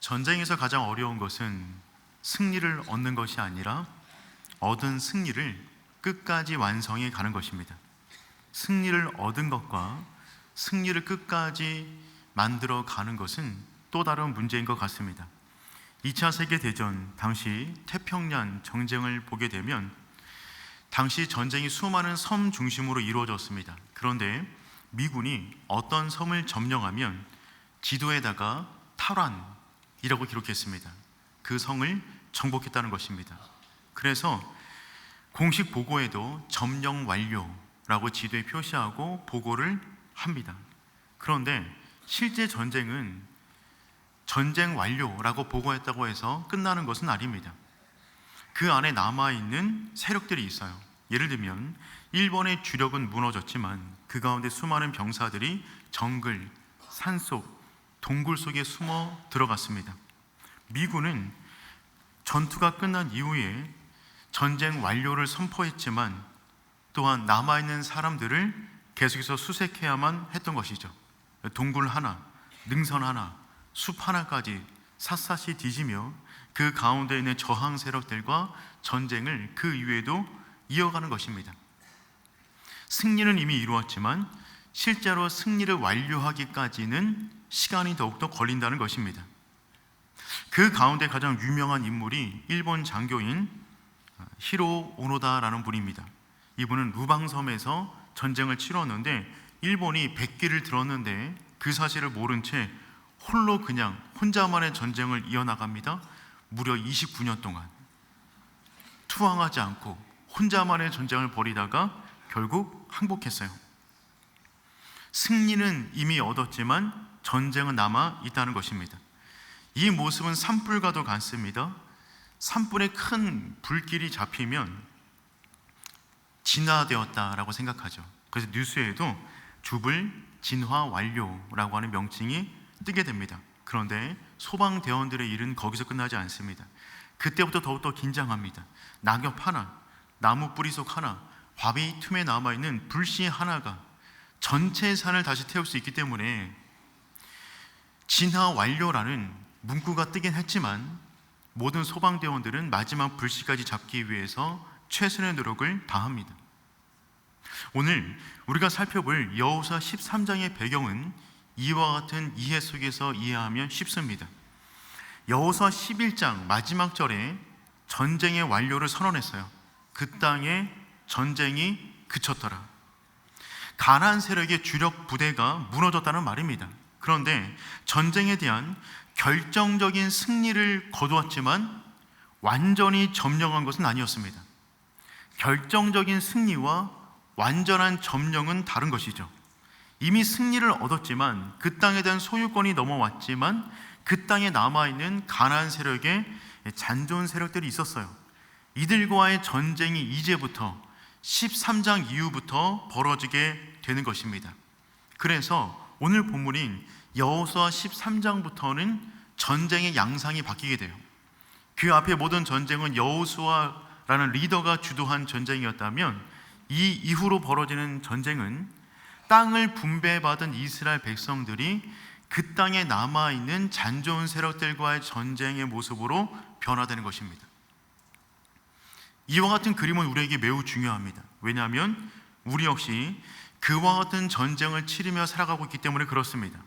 전쟁에서 가장 어려운 것은 승리를 얻는 것이 아니라 얻은 승리를 끝까지 완성해 가는 것입니다. 승리를 얻은 것과 승리를 끝까지 만들어 가는 것은 또 다른 문제인 것 같습니다. 2차 세계대전 당시 태평양 전쟁을 보게 되면 당시 전쟁이 수많은 섬 중심으로 이루어졌습니다. 그런데 미군이 어떤 섬을 점령하면 지도에다가 탈환이라고 기록했습니다. 그 성을 정복했다는 것입니다. 그래서 공식 보고에도 점령 완료라고 지도에 표시하고 보고를 합니다. 그런데 실제 전쟁은 전쟁 완료라고 보고했다고 해서 끝나는 것은 아닙니다. 그 안에 남아있는 세력들이 있어요. 예를 들면 일본의 주력은 무너졌지만 그 가운데 수많은 병사들이 정글, 산속, 동굴 속에 숨어 들어갔습니다. 미군은 전투가 끝난 이후에 전쟁 완료를 선포했지만 또한 남아있는 사람들을 계속해서 수색해야만 했던 것이죠. 동굴 하나, 능선 하나, 숲 하나까지 샅샅이 뒤지며 그 가운데 있는 저항 세력들과 전쟁을 그 이후에도 이어가는 것입니다. 승리는 이미 이루었지만 실제로 승리를 완료하기까지는 시간이 더욱더 걸린다는 것입니다. 그 가운데 가장 유명한 인물이 일본 장교인 히로 오노다라는 분입니다. 이분은 루방섬에서 전쟁을 치렀는데 일본이 백기를 들었는데 그 사실을 모른 채 홀로 그냥 혼자만의 전쟁을 이어나갑니다. 무려 29년 동안 투항하지 않고 혼자만의 전쟁을 벌이다가 결국 항복했어요. 승리는 이미 얻었지만 전쟁은 남아 있다는 것입니다. 이 모습은 산불과도 같습니다. 산불에 큰 불길이 잡히면 진화되었다라고 생각하죠. 그래서 뉴스에도 주불 진화 완료라고 하는 명칭이 뜨게 됩니다. 그런데 소방대원들의 일은 거기서 끝나지 않습니다. 그때부터 더욱더 긴장합니다. 낙엽 하나, 나무 뿌리 속 하나, 바위 틈에 남아있는 불씨 하나가 전체 산을 다시 태울 수 있기 때문에 진화 완료라는 문구가 뜨긴 했지만 모든 소방대원들은 마지막 불씨까지 잡기 위해서 최선의 노력을 다합니다. 오늘 우리가 살펴볼 여호수아 13장의 배경은 이와 같은 이해 속에서 이해하면 쉽습니다. 여호수아 11장 마지막 절에 전쟁의 완료를 선언했어요. 그 땅에 전쟁이 그쳤더라. 가나안 세력의 주력 부대가 무너졌다는 말입니다. 그런데 전쟁에 대한 결정적인 승리를 거두었지만 완전히 점령한 것은 아니었습니다. 결정적인 승리와 완전한 점령은 다른 것이죠. 이미 승리를 얻었지만 그 땅에 대한 소유권이 넘어왔지만 그 땅에 남아있는 가나안 세력의 잔존 세력들이 있었어요. 이들과의 전쟁이 이제부터 13장 이후부터 벌어지게 되는 것입니다. 그래서 오늘 본문인 여호수아 13장부터는 전쟁의 양상이 바뀌게 돼요. 그 앞에 모든 전쟁은 여호수아라는 리더가 주도한 전쟁이었다면 이 이후로 벌어지는 전쟁은 땅을 분배받은 이스라엘 백성들이 그 땅에 남아있는 잔존 세력들과의 전쟁의 모습으로 변화되는 것입니다. 이와 같은 그림은 우리에게 매우 중요합니다. 왜냐하면 우리 역시 그와 같은 전쟁을 치르며 살아가고 있기 때문에 그렇습니다.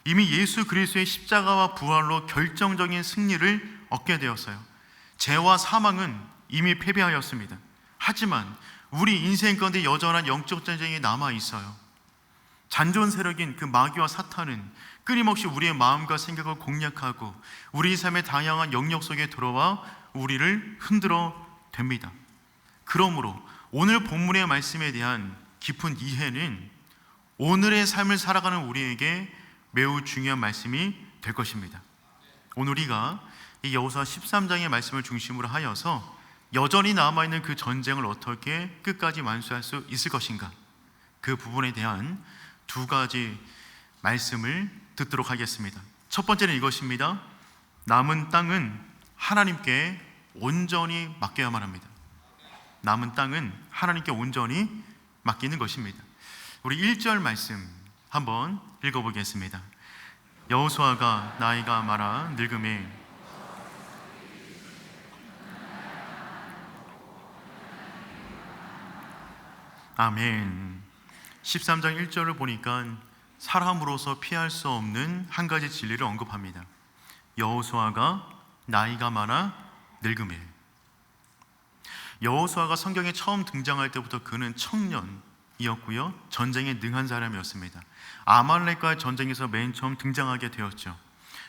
이미 예수 그리스도의 십자가와 부활로 결정적인 승리를 얻게 되었어요. 죄와 사망은 이미 패배하였습니다. 하지만 우리 인생 가운데 여전한 영적 전쟁이 남아 있어요. 잔존 세력인 그 마귀와 사탄은 끊임없이 우리의 마음과 생각을 공략하고 우리 삶의 다양한 영역 속에 들어와 우리를 흔들어 댑니다. 그러므로 오늘 본문의 말씀에 대한 깊은 이해는 오늘의 삶을 살아가는 우리에게 매우 중요한 말씀이 될 것입니다. 오늘 우리가 이 여호수아 13장의 말씀을 중심으로 하여서 여전히 남아있는 그 전쟁을 어떻게 끝까지 완수할 수 있을 것인가, 그 부분에 대한 두 가지 말씀을 듣도록 하겠습니다. 첫 번째는 이것입니다. 남은 땅은 하나님께 온전히 맡겨야만 합니다. 남은 땅은 하나님께 온전히 맡기는 것입니다. 우리 1절 말씀 한번 읽어보겠습니다. 여호수아가 나이가 많아 늙음에 아멘. 13장 1절을 보니까 사람으로서 피할 수 없는 한 가지 진리를 언급합니다. 여호수아가 나이가 많아 늙음에. 여호수아가 성경에 처음 등장할 때부터 그는 청년이었고요, 전쟁에 능한 사람이었습니다. 아말렉과의 전쟁에서 맨 처음 등장하게 되었죠.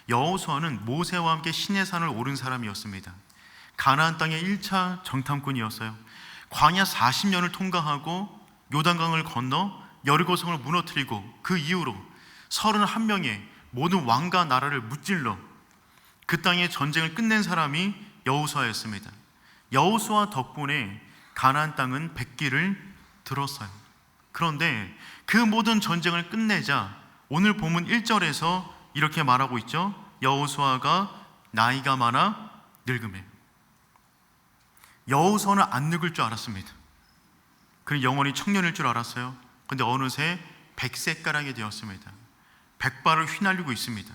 여호수아는 모세와 함께 시내산을 오른 사람이었습니다. 가나안 땅의 1차 정탐꾼이었어요. 광야 40년을 통과하고 요단강을 건너 여리고성을 무너뜨리고 그 이후로 31명의 모든 왕과 나라를 무찔러 그 땅의 전쟁을 끝낸 사람이 여호수아였습니다. 여호수아 덕분에 가나안 땅은 백기를 들었어요. 그런데 그 모든 전쟁을 끝내자 오늘 본문 1절에서 이렇게 말하고 있죠. 여호수아가 나이가 많아 늙음에. 여호수아는 안 늙을 줄 알았습니다. 그는 영원히 청년일 줄 알았어요. 근데 어느새 백세가량이 되었습니다. 백발을 휘날리고 있습니다.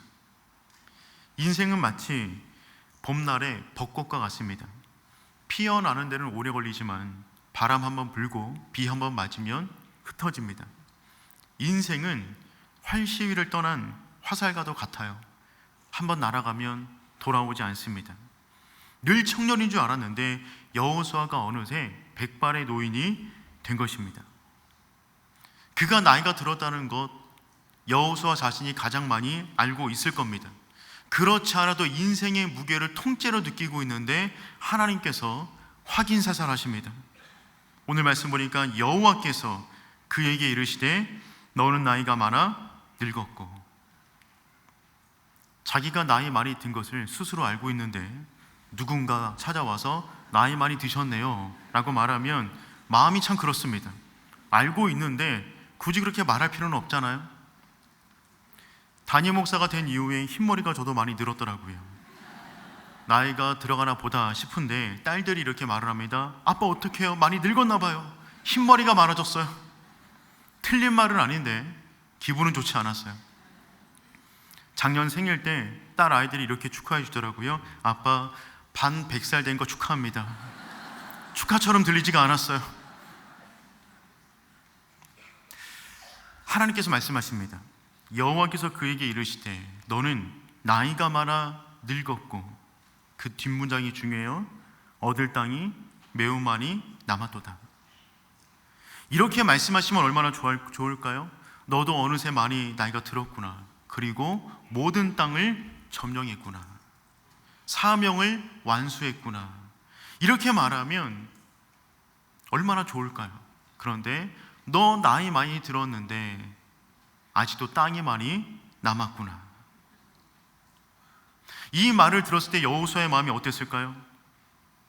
인생은 마치 봄날의 벚꽃과 같습니다. 피어나는 데는 오래 걸리지만 바람 한번 불고 비 한번 맞으면 흩어집니다. 인생은 활시위를 떠난 화살과도 같아요. 한번 날아가면 돌아오지 않습니다. 늘 청년인 줄 알았는데 여호수아가 어느새 백발의 노인이 된 것입니다. 그가 나이가 들었다는 것 여호수아 자신이 가장 많이 알고 있을 겁니다. 그렇지 않아도 인생의 무게를 통째로 느끼고 있는데 하나님께서 확인사살하십니다. 오늘 말씀 보니까 여호와께서 그에게 이르시되 너는 나이가 많아 늙었고. 자기가 나이 많이 든 것을 스스로 알고 있는데 누군가 찾아와서 나이 많이 드셨네요 라고 말하면 마음이 참 그렇습니다. 알고 있는데 굳이 그렇게 말할 필요는 없잖아요. 담임 목사가 된 이후에 흰머리가 저도 많이 늘었더라고요. 나이가 들어가나 보다 싶은데 딸들이 이렇게 말을 합니다. 아빠 어떡해요? 많이 늙었나 봐요. 흰머리가 많아졌어요. 틀린 말은 아닌데 기분은 좋지 않았어요. 작년 생일 때 딸 아이들이 이렇게 축하해 주더라고요. 아빠 반 100살 된 거 축하합니다. 축하처럼 들리지가 않았어요. 하나님께서 말씀하십니다. 여호와께서 그에게 이르시되 너는 나이가 많아 늙었고, 그 뒷문장이 중요해요. 얻을 땅이 매우 많이 남았도다. 이렇게 말씀하시면 얼마나 좋을까요? 너도 어느새 많이 나이가 들었구나. 그리고 모든 땅을 점령했구나. 사명을 완수했구나. 이렇게 말하면 얼마나 좋을까요? 그런데 너 나이 많이 들었는데 아직도 땅이 많이 남았구나. 이 말을 들었을 때 여호수아의 마음이 어땠을까요?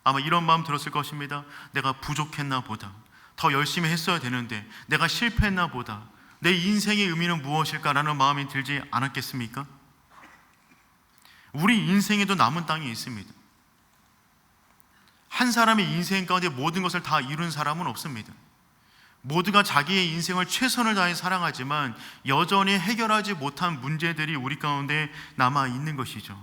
아마 이런 마음 들었을 것입니다. 내가 부족했나 보다. 더 열심히 했어야 되는데 내가 실패했나 보다. 내 인생의 의미는 무엇일까라는 마음이 들지 않았겠습니까? 우리 인생에도 남은 땅이 있습니다. 한 사람의 인생 가운데 모든 것을 다 이룬 사람은 없습니다. 모두가 자기의 인생을 최선을 다해 살아가지만 여전히 해결하지 못한 문제들이 우리 가운데 남아 있는 것이죠.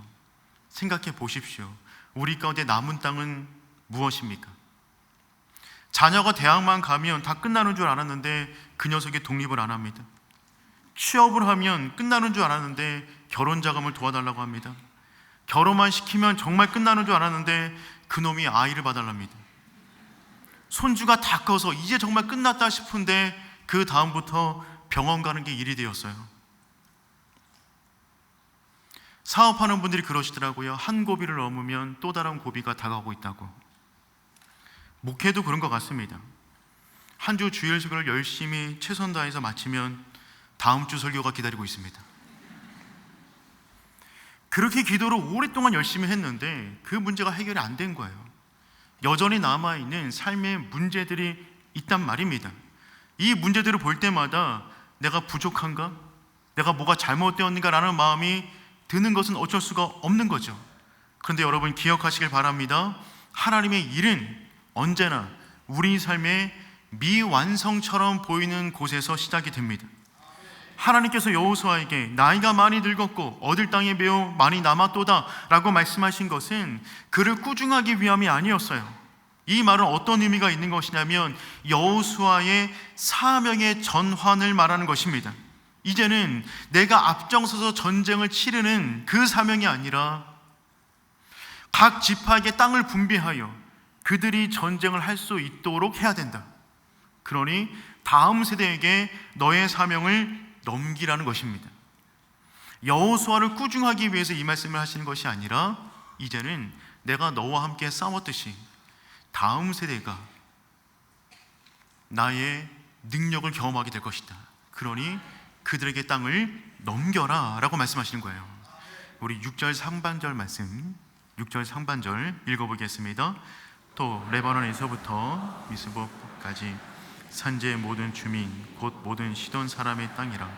생각해 보십시오. 우리 가운데 남은 땅은 무엇입니까? 자녀가 대학만 가면 다 끝나는 줄 알았는데 그 녀석이 독립을 안 합니다. 취업을 하면 끝나는 줄 알았는데 결혼 자금을 도와달라고 합니다. 결혼만 시키면 정말 끝나는 줄 알았는데 그놈이 아이를 봐달랍니다. 손주가 다 커서 이제 정말 끝났다 싶은데 그 다음부터 병원 가는 게 일이 되었어요. 사업하는 분들이 그러시더라고요. 한 고비를 넘으면 또 다른 고비가 다가오고 있다고. 목회도 그런 것 같습니다. 한 주 주일식을 열심히 최선 다해서 마치면 다음 주 설교가 기다리고 있습니다. 그렇게 기도를 오랫동안 열심히 했는데 그 문제가 해결이 안 된 거예요. 여전히 남아있는 삶의 문제들이 있단 말입니다. 이 문제들을 볼 때마다 내가 부족한가? 내가 뭐가 잘못되었는가? 라는 마음이 드는 것은 어쩔 수가 없는 거죠. 그런데 여러분 기억하시길 바랍니다. 하나님의 일은 언제나 우리 삶의 미완성처럼 보이는 곳에서 시작이 됩니다. 하나님께서 여호수아에게 나이가 많이 늙었고 얻을 땅이 매우 많이 남았도다 라고 말씀하신 것은 그를 꾸중하기 위함이 아니었어요. 이 말은 어떤 의미가 있는 것이냐면 여호수아의 사명의 전환을 말하는 것입니다. 이제는 내가 앞장서서 전쟁을 치르는 그 사명이 아니라 각 지파에게 땅을 분배하여 그들이 전쟁을 할 수 있도록 해야 된다. 그러니 다음 세대에게 너의 사명을 넘기라는 것입니다. 여호수아를 꾸중하기 위해서 이 말씀을 하시는 것이 아니라 이제는 내가 너와 함께 싸웠듯이 다음 세대가 나의 능력을 경험하게 될 것이다. 그러니 그들에게 땅을 넘겨라 라고 말씀하시는 거예요. 우리 6절 상반절 말씀, 6절 상반절 읽어보겠습니다. 또 레바논에서부터 미스보까지 산지의 모든 주민 곧 모든 시돈 사람의 땅이라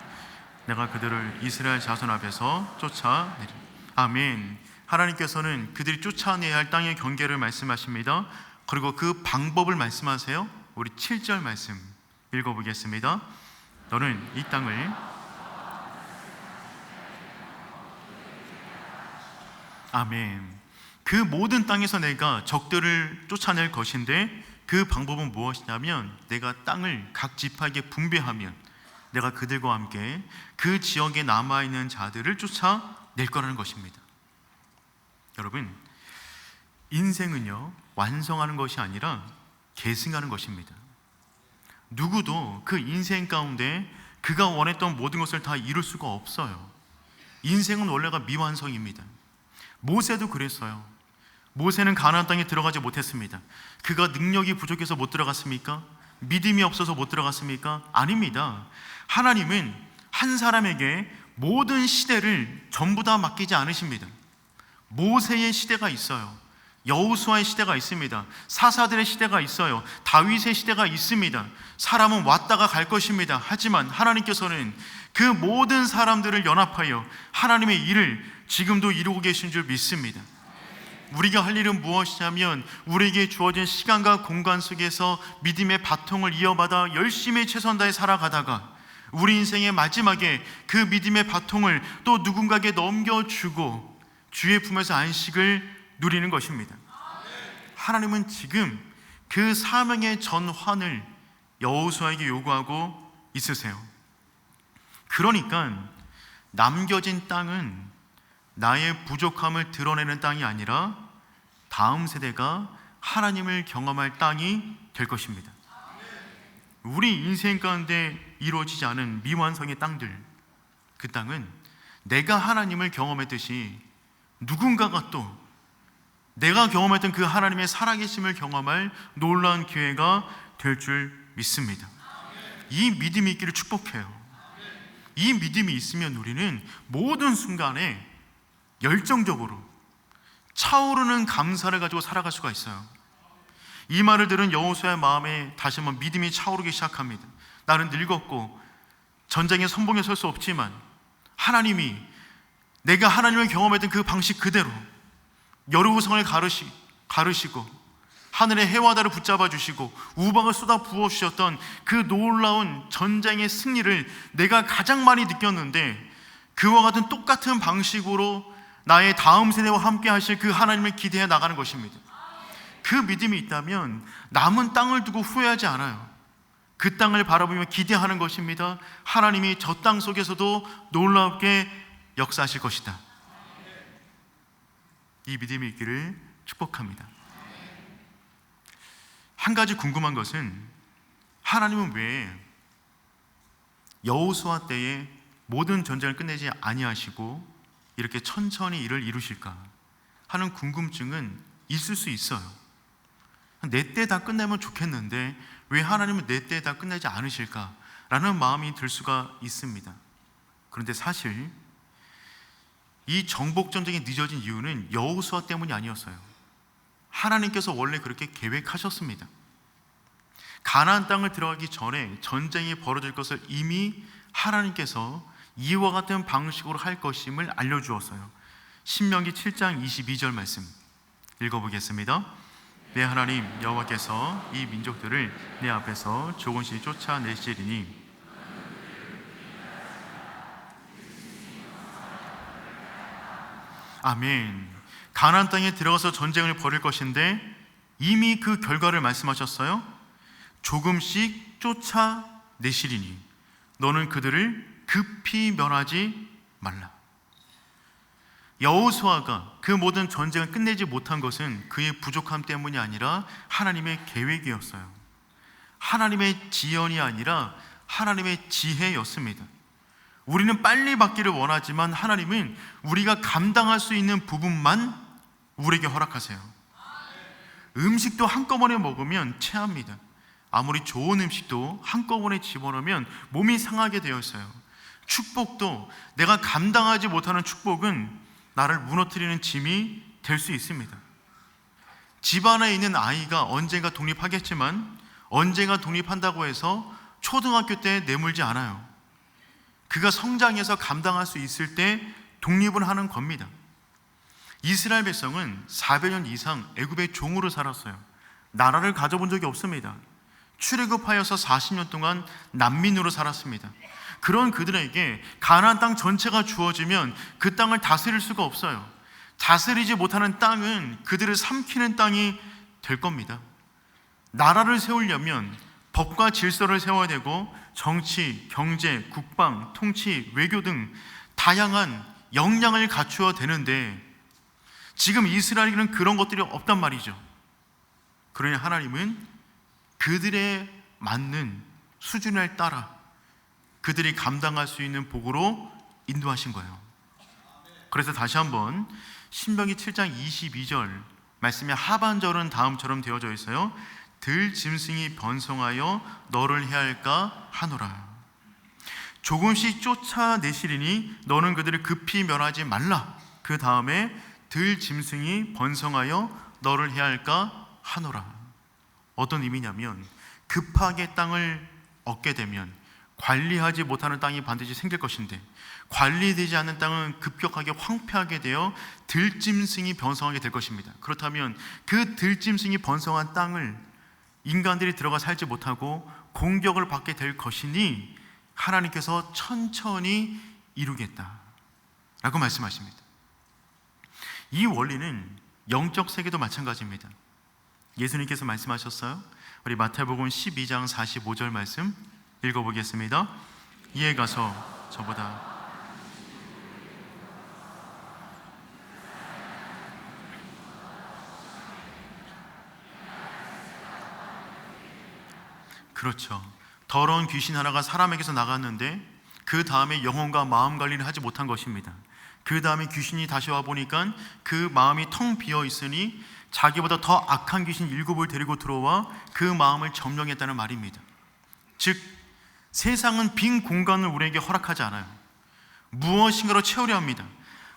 내가 그들을 이스라엘 자손 앞에서 쫓아내리. 아멘. 하나님께서는 그들이 쫓아내야 할 땅의 경계를 말씀하십니다. 그리고 그 방법을 말씀하세요. 우리 7절 말씀 읽어보겠습니다. 너는 이 땅을 아멘. 그 모든 땅에서 내가 적들을 쫓아낼 것인데 그 방법은 무엇이냐면 내가 땅을 각 지파에게 분배하면 내가 그들과 함께 그 지역에 남아있는 자들을 쫓아낼 거라는 것입니다. 여러분, 인생은요 완성하는 것이 아니라 계승하는 것입니다. 누구도 그 인생 가운데 그가 원했던 모든 것을 다 이룰 수가 없어요. 인생은 원래가 미완성입니다. 모세도 그랬어요. 모세는 가나안 땅에 들어가지 못했습니다. 그가 능력이 부족해서 못 들어갔습니까? 믿음이 없어서 못 들어갔습니까? 아닙니다. 하나님은 한 사람에게 모든 시대를 전부 다 맡기지 않으십니다. 모세의 시대가 있어요. 여호수아의 시대가 있습니다. 사사들의 시대가 있어요. 다윗의 시대가 있습니다. 사람은 왔다가 갈 것입니다. 하지만 하나님께서는 그 모든 사람들을 연합하여 하나님의 일을 지금도 이루고 계신 줄 믿습니다. 우리가 할 일은 무엇이냐면 우리에게 주어진 시간과 공간 속에서 믿음의 바통을 이어받아 열심히 최선 다해 살아가다가 우리 인생의 마지막에 그 믿음의 바통을 또 누군가에게 넘겨주고 주의 품에서 안식을 누리는 것입니다. 하나님은 지금 그 사명의 전환을 여호수아에게 요구하고 있으세요. 그러니까 남겨진 땅은 나의 부족함을 드러내는 땅이 아니라 다음 세대가 하나님을 경험할 땅이 될 것입니다. 우리 인생 가운데 이루어지지 않은 미완성의 땅들, 그 땅은 내가 하나님을 경험했듯이 누군가가 또 내가 경험했던 그 하나님의 살아계심을 경험할 놀라운 기회가 될 줄 믿습니다. 이 믿음이 있기를 축복해요. 이 믿음이 있으면 우리는 모든 순간에 열정적으로 차오르는 감사를 가지고 살아갈 수가 있어요. 이 말을 들은 여호수아의 마음에 다시 한번 믿음이 차오르기 시작합니다. 나는 늙었고 전쟁에 선봉에 설 수 없지만 하나님이 내가 하나님을 경험했던 그 방식 그대로 여리고성을 가르시고 하늘의 해와 달을 붙잡아 주시고 우박을 쏟아 부어 주셨던 그 놀라운 전쟁의 승리를 내가 가장 많이 느꼈는데 그와 같은 똑같은 방식으로 나의 다음 세대와 함께 하실 그 하나님을 기대해 나가는 것입니다. 그 믿음이 있다면 남은 땅을 두고 후회하지 않아요. 그 땅을 바라보며 기대하는 것입니다. 하나님이 저 땅 속에서도 놀랍게 역사하실 것이다. 이 믿음이 있기를 축복합니다. 한 가지 궁금한 것은 하나님은 왜 여호수아 때에 모든 전쟁을 끝내지 아니하시고 이렇게 천천히 일을 이루실까 하는 궁금증은 있을 수 있어요. 내 때 다 끝내면 좋겠는데 왜 하나님은 내 때 다 끝내지 않으실까라는 마음이 들 수가 있습니다. 그런데 사실 이 정복 전쟁이 늦어진 이유는 여호수아 때문이 아니었어요. 하나님께서 원래 그렇게 계획하셨습니다. 가나안 땅을 들어가기 전에 전쟁이 벌어질 것을 이미 하나님께서 이와 같은 방식으로 할 것임을 알려주었어요. 신명기 7장 22절 말씀 읽어보겠습니다. 내 하나님 여호와께서 이 민족들을 내 앞에서 조금씩 쫓아내시리니 아멘. 가나안 땅에 들어가서 전쟁을 벌일 것인데 이미 그 결과를 말씀하셨어요. 조금씩 쫓아내시리니 너는 그들을 급히 멸하지 말라. 여호수아가 그 모든 전쟁을 끝내지 못한 것은 그의 부족함 때문이 아니라 하나님의 계획이었어요. 하나님의 지연이 아니라 하나님의 지혜였습니다. 우리는 빨리 받기를 원하지만 하나님은 우리가 감당할 수 있는 부분만 우리에게 허락하세요. 음식도 한꺼번에 먹으면 체합니다. 아무리 좋은 음식도 한꺼번에 집어넣으면 몸이 상하게 되어 있어요. 축복도 내가 감당하지 못하는 축복은 나를 무너뜨리는 짐이 될 수 있습니다. 집안에 있는 아이가 언젠가 독립하겠지만 언젠가 독립한다고 해서 초등학교 때 내몰지 않아요. 그가 성장해서 감당할 수 있을 때 독립을 하는 겁니다. 이스라엘 백성은 400년 이상 애굽의 종으로 살았어요. 나라를 가져본 적이 없습니다. 출애굽하여서 40년 동안 난민으로 살았습니다. 그런 그들에게 가나안 땅 전체가 주어지면 그 땅을 다스릴 수가 없어요. 다스리지 못하는 땅은 그들을 삼키는 땅이 될 겁니다. 나라를 세우려면 법과 질서를 세워야 되고 정치, 경제, 국방, 통치, 외교 등 다양한 역량을 갖추어야 되는데 지금 이스라엘에는 그런 것들이 없단 말이죠. 그러니 하나님은 그들의 맞는 수준에 따라 그들이 감당할 수 있는 복으로 인도하신 거예요. 그래서 다시 한번 신명기 7장 22절 말씀의 하반절은 다음처럼 되어져 있어요. 들 짐승이 번성하여 너를 해할까 하노라. 조금씩 쫓아내시리니 너는 그들을 급히 멸하지 말라. 그 다음에 들 짐승이 번성하여 너를 해할까 하노라. 어떤 의미냐면 급하게 땅을 얻게 되면 관리하지 못하는 땅이 반드시 생길 것인데 관리되지 않는 땅은 급격하게 황폐하게 되어 들짐승이 번성하게 될 것입니다. 그렇다면 그 들짐승이 번성한 땅을 인간들이 들어가 살지 못하고 공격을 받게 될 것이니 하나님께서 천천히 이루겠다라고 말씀하십니다. 이 원리는 영적 세계도 마찬가지입니다. 예수님께서 말씀하셨어요. 우리 마태복음 12장 45절 말씀 읽어보겠습니다. 이에 가서 저보다 그렇죠. 더러운 귀신 하나가 사람에게서 나갔는데 그 다음에 영혼과 마음 관리를 하지 못한 것입니다. 그 다음에 귀신이 다시 와 보니까 그 마음이 텅 비어 있으니 자기보다 더 악한 귀신 7을 데리고 들어와 그 마음을 점령했다는 말입니다. 즉 세상은 빈 공간을 우리에게 허락하지 않아요. 무엇인가로 채우려 합니다.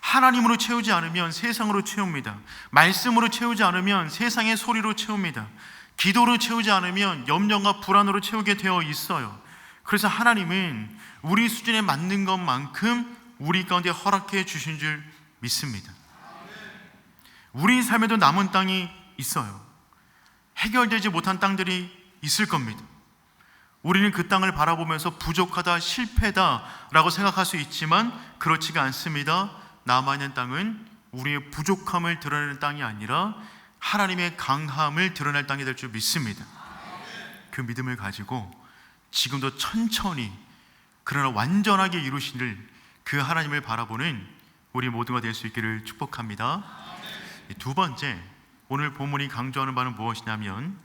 하나님으로 채우지 않으면 세상으로 채웁니다. 말씀으로 채우지 않으면 세상의 소리로 채웁니다. 기도로 채우지 않으면 염려와 불안으로 채우게 되어 있어요. 그래서 하나님은 우리 수준에 맞는 것만큼 우리 가운데 허락해 주신 줄 믿습니다. 우리 삶에도 남은 땅이 있어요. 해결되지 못한 땅들이 있을 겁니다. 우리는 그 땅을 바라보면서 부족하다, 실패다 라고 생각할 수 있지만 그렇지가 않습니다. 남아있는 땅은 우리의 부족함을 드러내는 땅이 아니라 하나님의 강함을 드러낼 땅이 될 줄 믿습니다. 그 믿음을 가지고 지금도 천천히 그러나 완전하게 이루시는 그 하나님을 바라보는 우리 모두가 될 수 있기를 축복합니다. 두 번째, 오늘 본문이 강조하는 바는 무엇이냐면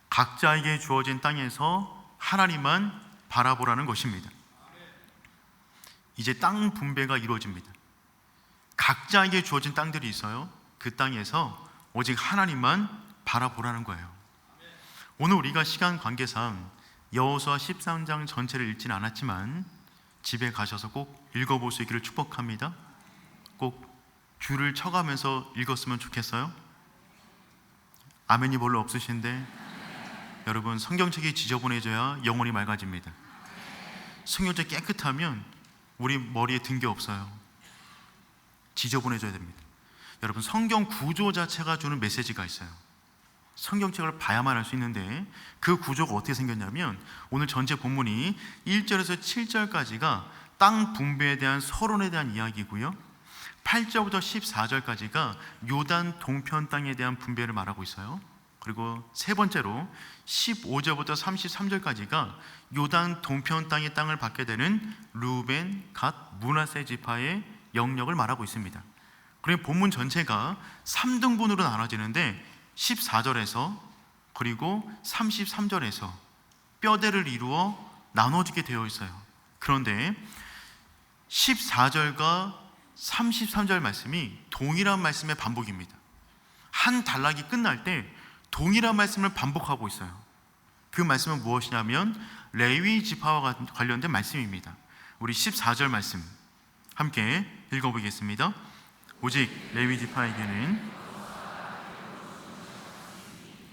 각자에게 주어진 땅에서 하나님만 바라보라는 것입니다. 이제 땅 분배가 이루어집니다. 각자에게 주어진 땅들이 있어요. 그 땅에서 오직 하나님만 바라보라는 거예요. 오늘 우리가 시간 관계상 여호수아 13장 전체를 읽지는 않았지만 집에 가셔서 꼭 읽어볼 수 있기를 축복합니다. 꼭 줄을 쳐가면서 읽었으면 좋겠어요. 아멘이 별로 없으신데 여러분, 성경책이 지저분해져야 영혼이 맑아집니다. 성경책 깨끗하면 우리 머리에 든 게 없어요. 지저분해져야 됩니다. 여러분, 성경 구조 자체가 주는 메시지가 있어요. 성경책을 봐야만 알 수 있는데 그 구조가 어떻게 생겼냐면 오늘 전체 본문이 1절에서 7절까지가 땅 분배에 대한 서론에 대한 이야기고요, 8절부터 14절까지가 요단 동편 땅에 대한 분배를 말하고 있어요. 그리고 세 번째로 15절부터 33절까지가 요단 동편 땅의 땅을 받게 되는 루벤, 갓, 므낫세 지파의 영역을 말하고 있습니다. 그리고 본문 전체가 3등분으로 나눠지는데 14절에서 그리고 33절에서 뼈대를 이루어 나눠지게 되어 있어요. 그런데 14절과 33절 말씀이 동일한 말씀의 반복입니다. 한 단락이 끝날 때 동일한 말씀을 반복하고 있어요. 그 말씀은 무엇이냐면 레위 지파와 관련된 말씀입니다. 우리 14절 말씀 함께 읽어보겠습니다. 오직 레위 지파에게는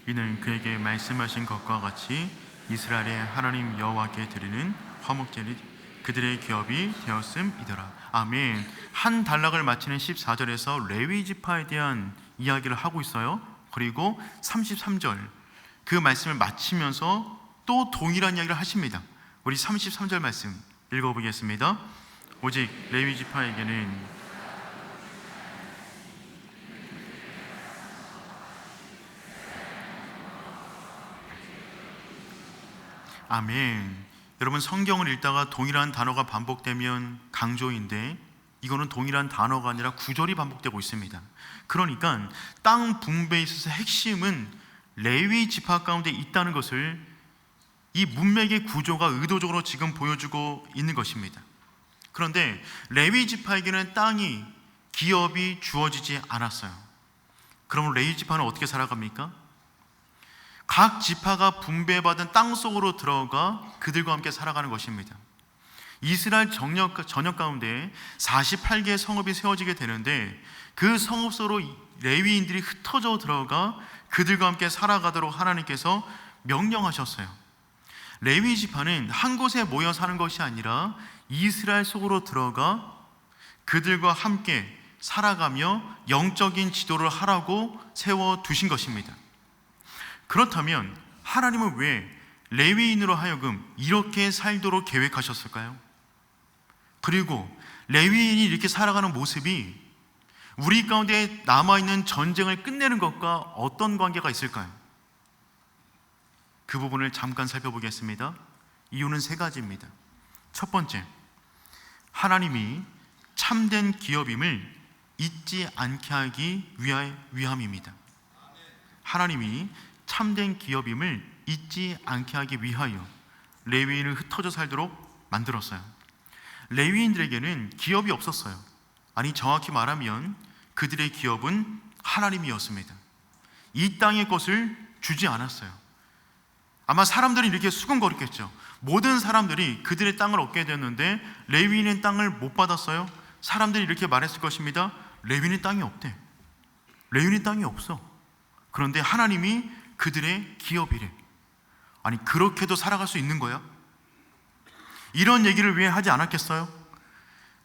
이는 그에게 말씀하신 것과 같이 이스라엘의 하나님 여호와께 드리는 화목제를 그들의 기업이 되었음이더라. 아멘. 한 단락을 마치는 14절에서 레위 지파에 대한 이야기를 하고 있어요. 그리고 33절 그 말씀을 마치면서 또 동일한 이야기를 하십니다. 우리 33절 말씀 읽어보겠습니다. 오직 레위 지파에게는 아멘. 여러분, 성경을 읽다가 동일한 단어가 반복되면 강조인데 이거는 동일한 단어가 아니라 구절이 반복되고 있습니다. 그러니까 땅 분배에 있어서 핵심은 레위 지파 가운데 있다는 것을 이 문맥의 구조가 의도적으로 지금 보여주고 있는 것입니다. 그런데 레위 지파에게는 땅이, 기업이 주어지지 않았어요. 그러면 레위 지파는 어떻게 살아갑니까? 각 지파가 분배받은 땅 속으로 들어가 그들과 함께 살아가는 것입니다. 이스라엘 전역 가운데 48개의 성읍이 세워지게 되는데 그 성읍 속으로 레위인들이 흩어져 들어가 그들과 함께 살아가도록 하나님께서 명령하셨어요. 레위 지파는 한 곳에 모여 사는 것이 아니라 이스라엘 속으로 들어가 그들과 함께 살아가며 영적인 지도를 하라고 세워두신 것입니다. 그렇다면 하나님은 왜 레위인으로 하여금 이렇게 살도록 계획하셨을까요? 그리고 레위인이 이렇게 살아가는 모습이 우리 가운데 남아있는 전쟁을 끝내는 것과 어떤 관계가 있을까요? 그 부분을 잠깐 살펴보겠습니다. 이유는 세 가지입니다. 첫 번째, 하나님이 참된 기업임을 잊지 않게 하기 위함입니다. 하나님이 참된 기업임을 잊지 않게 하기 위하여 레위인을 흩어져 살도록 만들었어요. 레위인들에게는 기업이 없었어요. 아니, 정확히 말하면 그들의 기업은 하나님이었습니다. 이 땅의 것을 주지 않았어요. 아마 사람들이 이렇게 수군거렸겠죠. 모든 사람들이 그들의 땅을 얻게 되었는데 레위인은 땅을 못 받았어요. 사람들이 이렇게 말했을 것입니다. 레위인은 땅이 없대. 레위인은 땅이 없어. 그런데 하나님이 그들의 기업이래. 아니, 그렇게도 살아갈 수 있는 거야? 이런 얘기를 왜 하지 않았겠어요?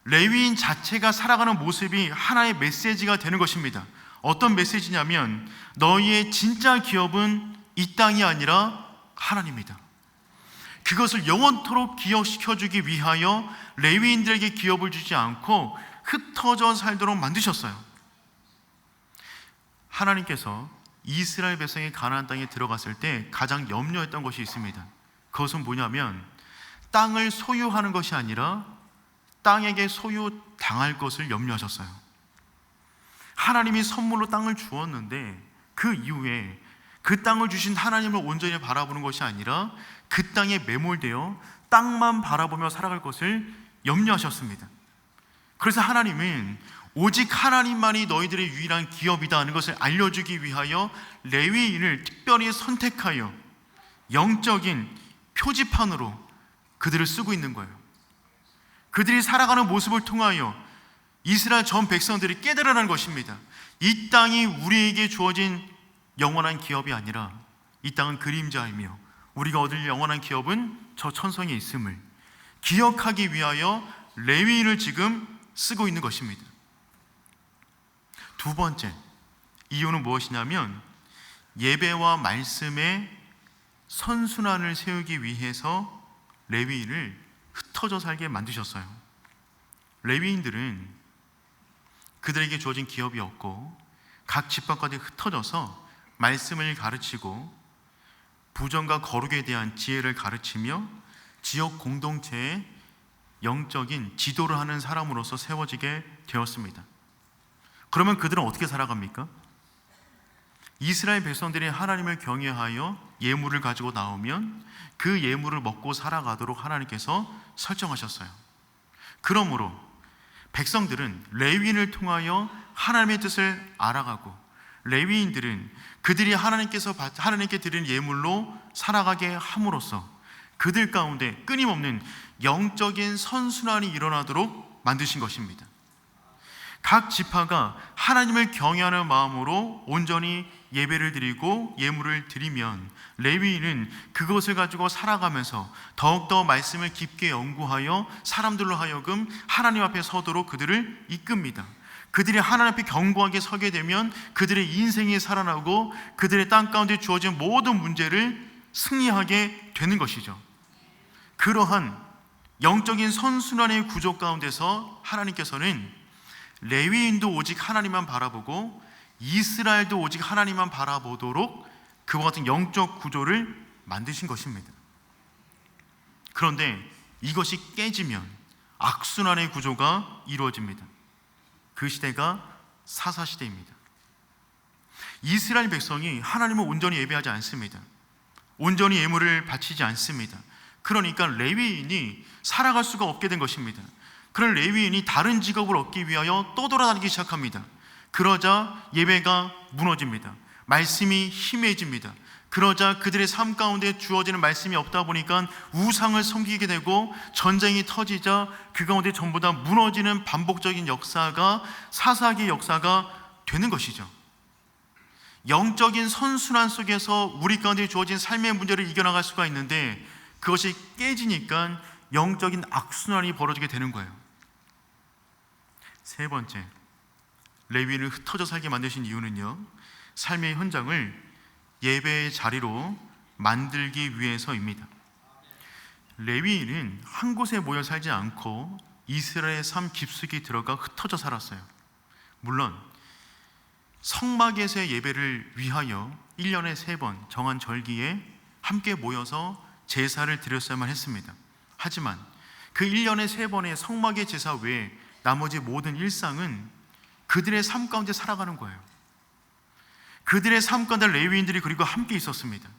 레위인 자체가 살아가는 모습이 하나의 메시지가 되는 것입니다. 어떤 메시지냐면 너희의 진짜 기업은 이 땅이 아니라 하나님이다. 그것을 영원토록 기억시켜주기 위하여 레위인들에게 기업을 주지 않고 흩어져 살도록 만드셨어요. 하나님께서 이스라엘 백성이 가나안 땅에 들어갔을 때 가장 염려했던 것이 있습니다. 그것은 뭐냐면 땅을 소유하는 것이 아니라 땅에게 소유당할 것을 염려하셨어요. 하나님이 선물로 땅을 주었는데 그 이후에 그 땅을 주신 하나님을 온전히 바라보는 것이 아니라 그 땅에 매몰되어 땅만 바라보며 살아갈 것을 염려하셨습니다. 그래서 하나님은 오직 하나님만이 너희들의 유일한 기업이다 하는 것을 알려주기 위하여 레위인을 특별히 선택하여 영적인 표지판으로 그들을 쓰고 있는 거예요. 그들이 살아가는 모습을 통하여 이스라엘 전 백성들이 깨달으라는 것입니다. 이 땅이 우리에게 주어진 영원한 기업이 아니라 이 땅은 그림자이며 우리가 얻을 영원한 기업은 저 천성에 있음을 기억하기 위하여 레위인을 지금 쓰고 있는 것입니다. 두 번째, 이유는 무엇이냐면 예배와 말씀의 선순환을 세우기 위해서 레위인을 흩어져 살게 만드셨어요. 레위인들은 그들에게 주어진 기업이 없고 각 지파까지 흩어져서 말씀을 가르치고 부정과 거룩에 대한 지혜를 가르치며 지역 공동체의 영적인 지도를 하는 사람으로서 세워지게 되었습니다. 그러면 그들은 어떻게 살아갑니까? 이스라엘 백성들이 하나님을 경외하여 예물을 가지고 나오면 그 예물을 먹고 살아가도록 하나님께서 설정하셨어요. 그러므로 백성들은 레위인을 통하여 하나님의 뜻을 알아가고, 레위인들은 그들이 하나님께 드린 예물로 살아가게 함으로써 그들 가운데 끊임없는 영적인 선순환이 일어나도록 만드신 것입니다. 각 지파가 하나님을 경외하는 마음으로 온전히 예배를 드리고 예물을 드리면 레위인은 그것을 가지고 살아가면서 더욱더 말씀을 깊게 연구하여 사람들로 하여금 하나님 앞에 서도록 그들을 이끕니다. 그들이 하나님 앞에 견고하게 서게 되면 그들의 인생이 살아나고 그들의 땅 가운데 주어진 모든 문제를 승리하게 되는 것이죠. 그러한 영적인 선순환의 구조 가운데서 하나님께서는 레위인도 오직 하나님만 바라보고 이스라엘도 오직 하나님만 바라보도록 그와 같은 영적 구조를 만드신 것입니다. 그런데 이것이 깨지면 악순환의 구조가 이루어집니다. 그 시대가 사사시대입니다. 이스라엘 백성이 하나님을 온전히 예배하지 않습니다. 온전히 예물을 바치지 않습니다. 그러니까 레위인이 살아갈 수가 없게 된 것입니다. 그런 레위인이 다른 직업을 얻기 위하여 떠돌아다니기 시작합니다. 그러자 예배가 무너집니다. 말씀이 희미해집니다. 그러자 그들의 삶 가운데 주어지는 말씀이 없다 보니까 우상을 섬기게 되고 전쟁이 터지자 그 가운데 전부 다 무너지는 반복적인 역사가 사사기의 역사가 되는 것이죠. 영적인 선순환 속에서 우리 가운데 주어진 삶의 문제를 이겨나갈 수가 있는데 그것이 깨지니까 영적인 악순환이 벌어지게 되는 거예요. 세 번째, 레위인을 흩어져 살게 만드신 이유는요, 삶의 현장을 예배의 자리로 만들기 위해서입니다. 레위인은 한 곳에 모여 살지 않고 이스라엘의 삶 깊숙이 들어가 흩어져 살았어요. 물론 성막에서의 예배를 위하여 1년에 3번 정한 절기에 함께 모여서 제사를 드렸어야만 했습니다. 하지만 그 1년에 3번의 성막의 제사 외에 나머지 모든 일상은 그들의 삶 가운데 살아가는 거예요. 그들의 삶 가운데 레위인들이 그리고 함께 있었습니다.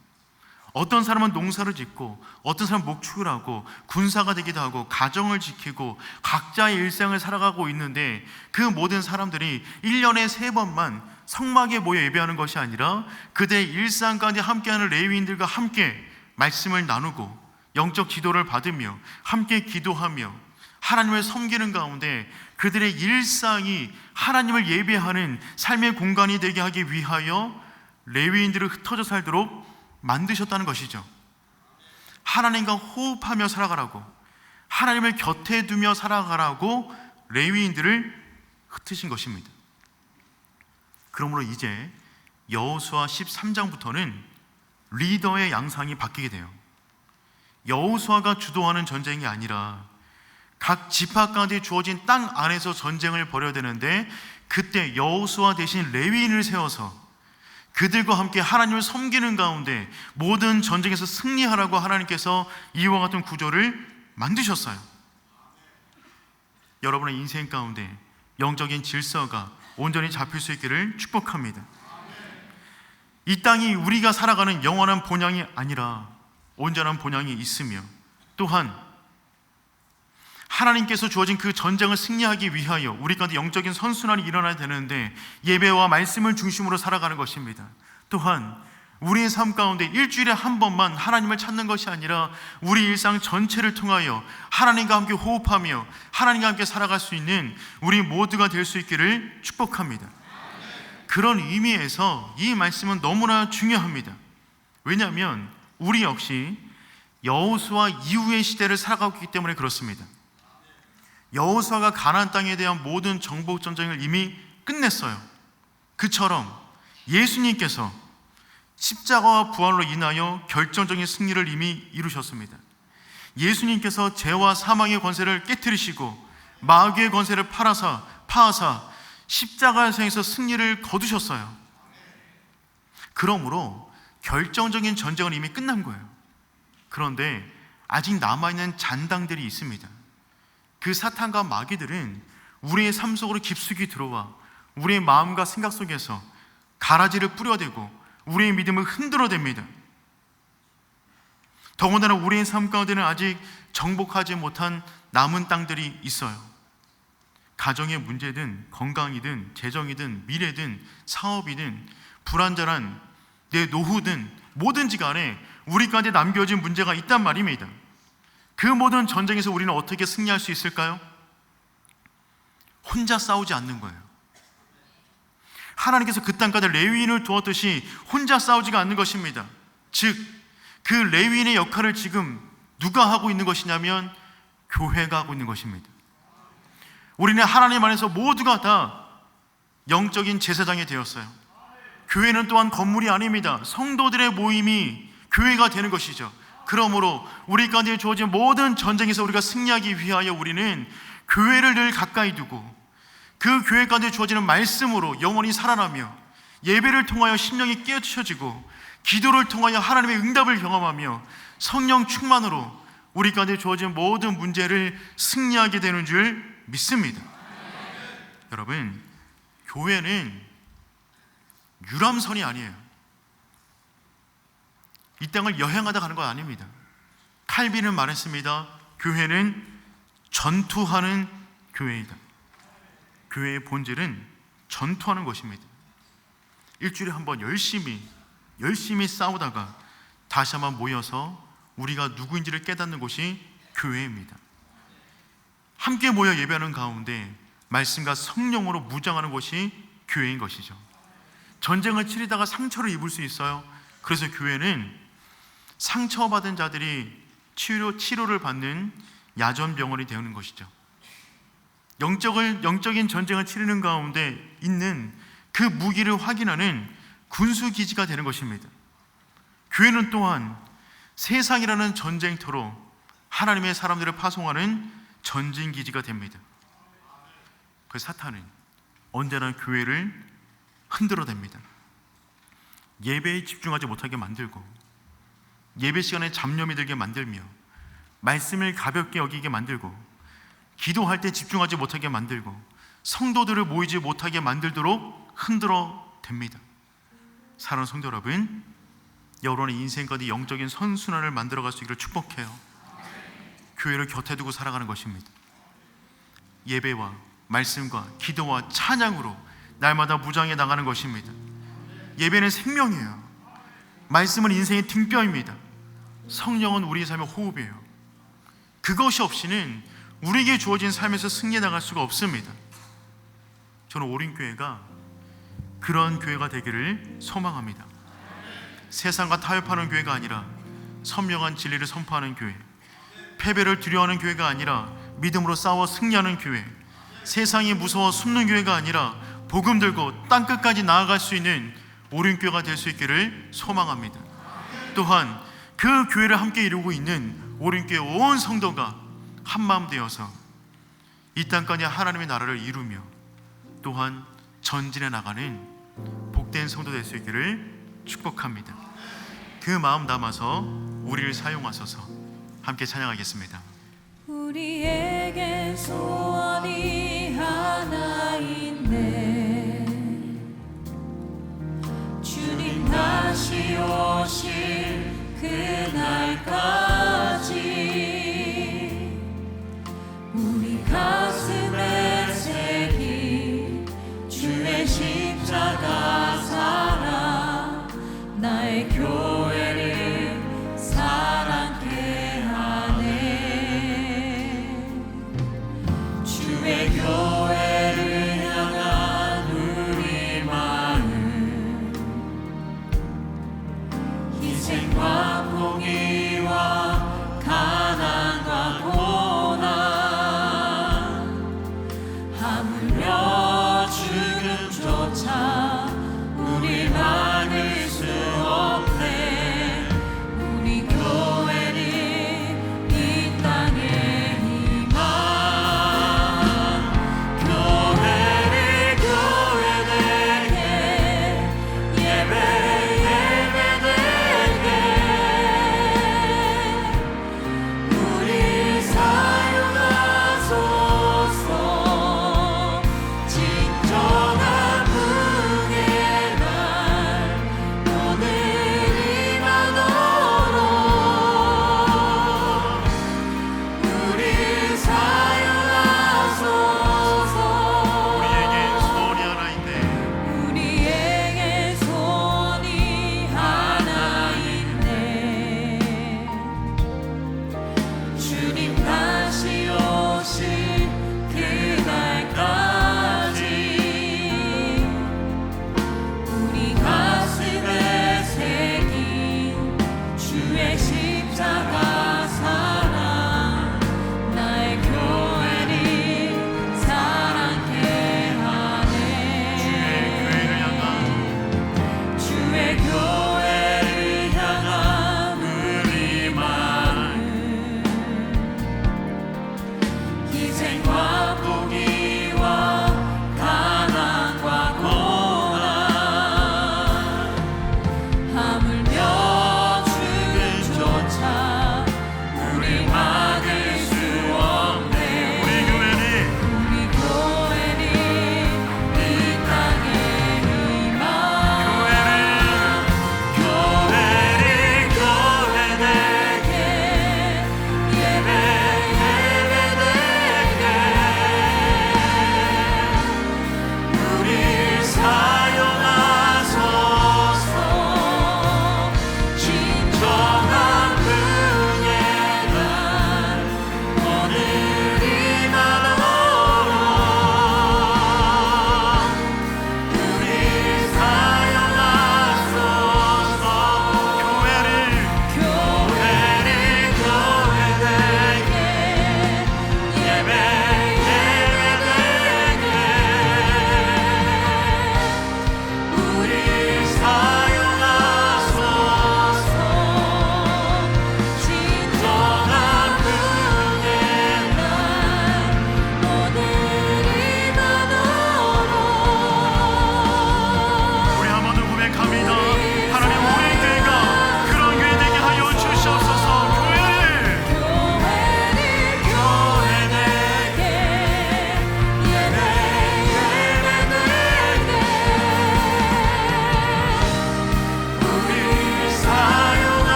어떤 사람은 농사를 짓고 어떤 사람은 목축을 하고 군사가 되기도 하고 가정을 지키고 각자의 일상을 살아가고 있는데 그 모든 사람들이 1년에 3번만 성막에 모여 예배하는 것이 아니라 그들의 일상 가운데 함께하는 레위인들과 함께 말씀을 나누고 영적 지도를 받으며 함께 기도하며 하나님을 섬기는 가운데 그들의 일상이 하나님을 예배하는 삶의 공간이 되게 하기 위하여 레위인들을 흩어져 살도록 만드셨다는 것이죠. 하나님과 호흡하며 살아가라고, 하나님을 곁에 두며 살아가라고 레위인들을 흩으신 것입니다. 그러므로 이제 여호수아 13장부터는 리더의 양상이 바뀌게 돼요. 여호수아가 주도하는 전쟁이 아니라 각 지파 가운데 주어진 땅 안에서 전쟁을 벌여야 되는데 그때 여호수아 대신 레위인을 세워서 그들과 함께 하나님을 섬기는 가운데 모든 전쟁에서 승리하라고 하나님께서 이와 같은 구조를 만드셨어요. 여러분의 인생 가운데 영적인 질서가 온전히 잡힐 수 있기를 축복합니다. 이 땅이 우리가 살아가는 영원한 본향이 아니라 온전한 본향이 있으며 또한 하나님께서 주어진 그 전쟁을 승리하기 위하여 우리 가운데 영적인 선순환이 일어나야 되는데 예배와 말씀을 중심으로 살아가는 것입니다. 또한 우리의 삶 가운데 일주일에 한 번만 하나님을 찾는 것이 아니라 우리 일상 전체를 통하여 하나님과 함께 호흡하며 하나님과 함께 살아갈 수 있는 우리 모두가 될 수 있기를 축복합니다. 그런 의미에서 이 말씀은 너무나 중요합니다. 왜냐하면 우리 역시 여호수아 이후의 시대를 살아가고 있기 때문에 그렇습니다. 여호수아가 가나안 땅에 대한 모든 정복 전쟁을 이미 끝냈어요. 그처럼 예수님께서 십자가와 부활로 인하여 결정적인 승리를 이미 이루셨습니다. 예수님께서 죄와 사망의 권세를 깨뜨리시고 마귀의 권세를 파하사 십자가에서 승리를 거두셨어요. 그러므로 결정적인 전쟁은 이미 끝난 거예요. 그런데 아직 남아있는 잔당들이 있습니다. 그 사탄과 마귀들은 우리의 삶 속으로 깊숙이 들어와 우리의 마음과 생각 속에서 가라지를 뿌려대고 우리의 믿음을 흔들어댑니다. 더군다나 우리의 삶 가운데는 아직 정복하지 못한 남은 땅들이 있어요. 가정의 문제든 건강이든 재정이든 미래든 사업이든 불완전한 내 노후든 뭐든지 간에 우리 가운데 남겨진 문제가 있단 말입니다. 그 모든 전쟁에서 우리는 어떻게 승리할 수 있을까요? 혼자 싸우지 않는 거예요. 하나님께서 그 땅 가운데 레위인을 두었듯이 혼자 싸우지가 않는 것입니다. 즉, 그 레위인의 역할을 지금 누가 하고 있는 것이냐면 교회가 하고 있는 것입니다. 우리는 하나님 안에서 모두가 다 영적인 제사장이 되었어요. 교회는 또한 건물이 아닙니다. 성도들의 모임이 교회가 되는 것이죠. 그러므로 우리 가운데 주어진 모든 전쟁에서 우리가 승리하기 위하여 우리는 교회를 늘 가까이 두고 그 교회 가운데 주어지는 말씀으로 영혼이 살아나며 예배를 통하여 심령이 깨우쳐지고 기도를 통하여 하나님의 응답을 경험하며 성령 충만으로 우리 가운데 주어진 모든 문제를 승리하게 되는 줄 믿습니다. 여러분, 교회는 유람선이 아니에요. 이 땅을 여행하다 가는 건 아닙니다. 칼빈은 말했습니다. 교회는 전투하는 교회이다. 교회의 본질은 전투하는 것입니다. 일주일에 한번 열심히 싸우다가 다시 한번 모여서 우리가 누구인지를 깨닫는 곳이 교회입니다. 함께 모여 예배하는 가운데 말씀과 성령으로 무장하는 곳이 교회인 것이죠. 전쟁을 치르다가 상처를 입을 수 있어요. 그래서 교회는 상처받은 자들이 치료를 받는 야전병원이 되는 것이죠. 영적인 전쟁을 치르는 가운데 있는 그 무기를 확인하는 군수기지가 되는 것입니다. 교회는 또한 세상이라는 전쟁터로 하나님의 사람들을 파송하는 전진기지가 됩니다. 그 사탄은 언제나 교회를 흔들어댑니다. 예배에 집중하지 못하게 만들고 예배 시간에 잡념이 들게 만들며 말씀을 가볍게 여기게 만들고 기도할 때 집중하지 못하게 만들고 성도들을 모이지 못하게 만들도록 흔들어댑니다. 사랑하는 성도 여러분, 여러분의 인생 가운데 영적인 선순환을 만들어갈 수 있기를 축복해요. 교회를 곁에 두고 살아가는 것입니다. 예배와 말씀과 기도와 찬양으로 날마다 무장해 나가는 것입니다. 예배는 생명이에요. 말씀은 인생의 등뼈입니다. 성령은 우리의 삶의 호흡이에요. 그것이 없이는 우리에게 주어진 삶에서 승리해 나갈 수가 없습니다. 저는 오림교회가 그런 교회가 되기를 소망합니다. 세상과 타협하는 교회가 아니라 선명한 진리를 선포하는 교회, 패배를 두려워하는 교회가 아니라 믿음으로 싸워 승리하는 교회, 세상이 무서워 숨는 교회가 아니라 복음 들고 땅끝까지 나아갈 수 있는 오림교회가 될 수 있기를 소망합니다. 또한 그 교회를 함께 이루고 있는 오림교회 온 성도가 한마음 되어서 이 땅까지 하나님의 나라를 이루며 또한 전진해 나가는 복된 성도 될 수 있기를 축복합니다. 그 마음 담아서 우리를 사용하소서. 함께 찬양하겠습니다. 우리에게 소원이 하나 있네. 주님 다시 오실 그날까지 우리 가슴에 새긴 주의 십자가 사랑, 나의 교회를 사랑케 하네. 주의 교회를 향한 우리 마음, 희생과 공의와 가난과 고난, 하물며 죽음조차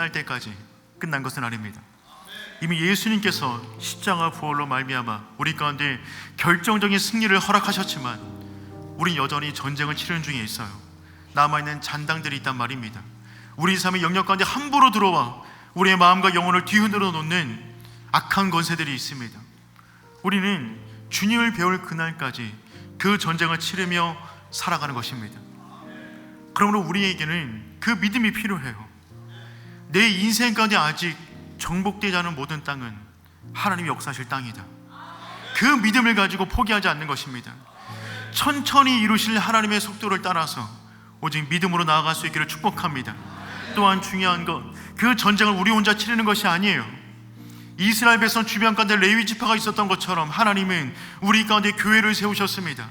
끝날 때까지 끝난 것은 아닙니다. 이미 예수님께서 십자가 부활로 말미암아 우리 가운데 결정적인 승리를 허락하셨지만 우린 여전히 전쟁을 치르는 중에 있어요. 남아있는 잔당들이 있단 말입니다. 우리 삶의 영역 가운데 함부로 들어와 우리의 마음과 영혼을 뒤흔들어 놓는 악한 권세들이 있습니다. 우리는 주님을 배울 그날까지 그 전쟁을 치르며 살아가는 것입니다. 그러므로 우리에게는 그 믿음이 필요해요. 내 인생 가운데 아직 정복되지 않은 모든 땅은 하나님이 역사하실 땅이다. 그 믿음을 가지고 포기하지 않는 것입니다. 천천히 이루실 하나님의 속도를 따라서 오직 믿음으로 나아갈 수 있기를 축복합니다. 또한 중요한 것, 그 전쟁을 우리 혼자 치르는 것이 아니에요. 이스라엘 백성 주변 가운데 레위 지파가 있었던 것처럼 하나님은 우리 가운데 교회를 세우셨습니다.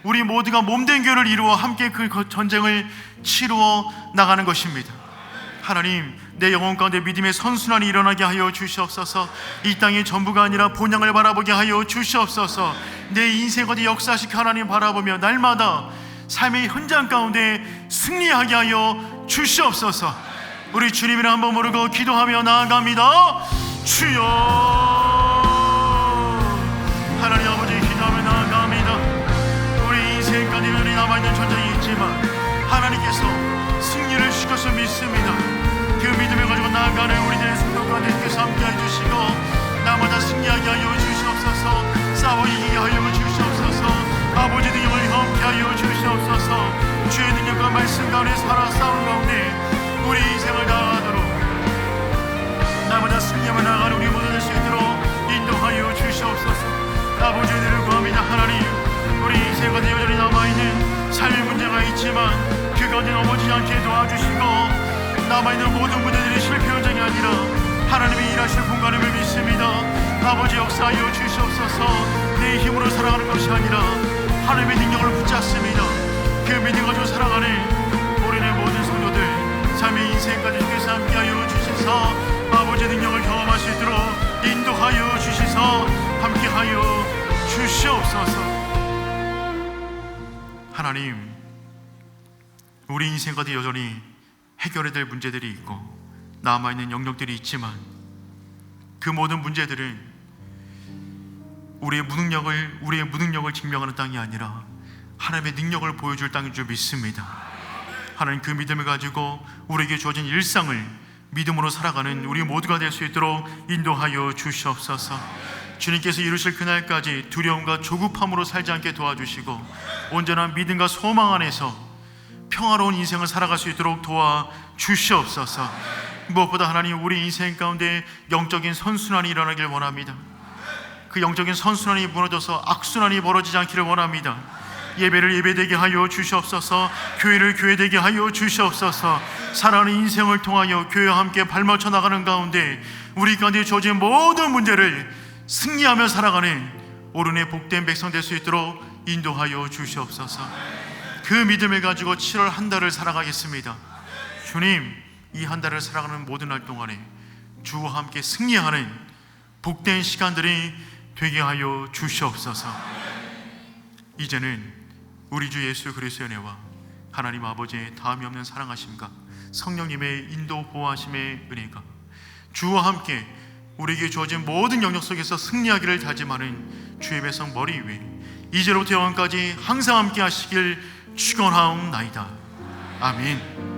우리 모두가 몸된 교회를 이루어 함께 그 전쟁을 치루어 나가는 것입니다. 하나님, 내 영혼 가운데 믿음의 선순환이 일어나게 하여 주시옵소서. 이 땅의 전부가 아니라 본향을 바라보게 하여 주시옵소서. 내 인생 가운데 역사하시고 하나님 바라보며 날마다 삶의 현장 가운데 승리하게 하여 주시옵소서. 우리 주님이라 한번 모르고 기도하며 나아갑니다. 주여, 하나님 아버지, 기도하며 나아갑니다. 우리 인생 가운데 여전히 남아있는 전쟁이 있지만 하나님께서 승리를 주셔서 믿습니다. 그 믿음을 가지고 나아가는 우리들의 성도 가운데 주께서 함께해 주시고 나마다 승리하게 하여 주시옵소서. 싸워 이기게 하여 주시옵소서. 아버지 능력을 함께 하여 주시옵소서. 주의 능력과 말씀 가운데 살아 싸운 가운데 우리 인생을 나아가도록 나마다 승리하며 나아가는 우리 모두 될 수 있도록 인도하여 주시옵소서. 아버지 은혜를 구합니다. 하나님, 우리 인생 가운데 여전히 남아있는 삶의 문제가 있지만 그 가운데 넘어지지 않게 도와주시고 남아있는 모든 문제들이 실패 현장이 아니라 하나님이 일하실 공간임을 믿습니다. 아버지 역사하여 주시옵소서. 내 힘으로 살아가는 것이 아니라 하나님의 능력을 붙잡습니다. 그 믿음 가지고 살아가는 우리의 모든 성도들 삶의 인생까지 주께서 함께하여 주셔서 아버지 능력을 경험할 수 있도록 인도하여 주시서 함께하여 주시옵소서. 하나님, 우리 인생 가운데 여전히 해결해야 될 문제들이 있고 남아있는 영역들이 있지만 그 모든 문제들은 우리의 무능력을 증명하는 땅이 아니라 하나님의 능력을 보여줄 땅인 줄 믿습니다. 하나님, 그 믿음을 가지고 우리에게 주어진 일상을 믿음으로 살아가는 우리 모두가 될 수 있도록 인도하여 주시옵소서. 주님께서 이루실 그날까지 두려움과 조급함으로 살지 않게 도와주시고 온전한 믿음과 소망 안에서 평화로운 인생을 살아갈 수 있도록 도와주시옵소서. 무엇보다 하나님, 우리 인생 가운데 영적인 선순환이 일어나길 원합니다. 그 영적인 선순환이 무너져서 악순환이 벌어지지 않기를 원합니다. 예배를 예배되게 하여 주시옵소서. 교회를 교회되게 하여 주시옵소서. 살아가는 인생을 통하여 교회와 함께 발맞춰 나가는 가운데 우리 가운데 주어진 모든 문제를 승리하며 살아가는 오른의 복된 백성 될 수 있도록 인도하여 주시옵소서. 그 믿음을 가지고 7월 한 달을 살아가겠습니다. 주님, 이 한 달을 살아가는 모든 날 동안에 주와 함께 승리하는 복된 시간들이 되게 하여 주시옵소서. 이제는 우리 주 예수 그리스도의 은혜와 하나님 아버지의 다함이 없는 사랑하심과 성령님의 인도 보호하심의 은혜가 주와 함께 우리에게 주어진 모든 영역 속에서 승리하기를 다짐하는 주의 백성 머리 위에 이제로부터 영원까지 항상 함께 하시길 축원하옵나이다. 아멘.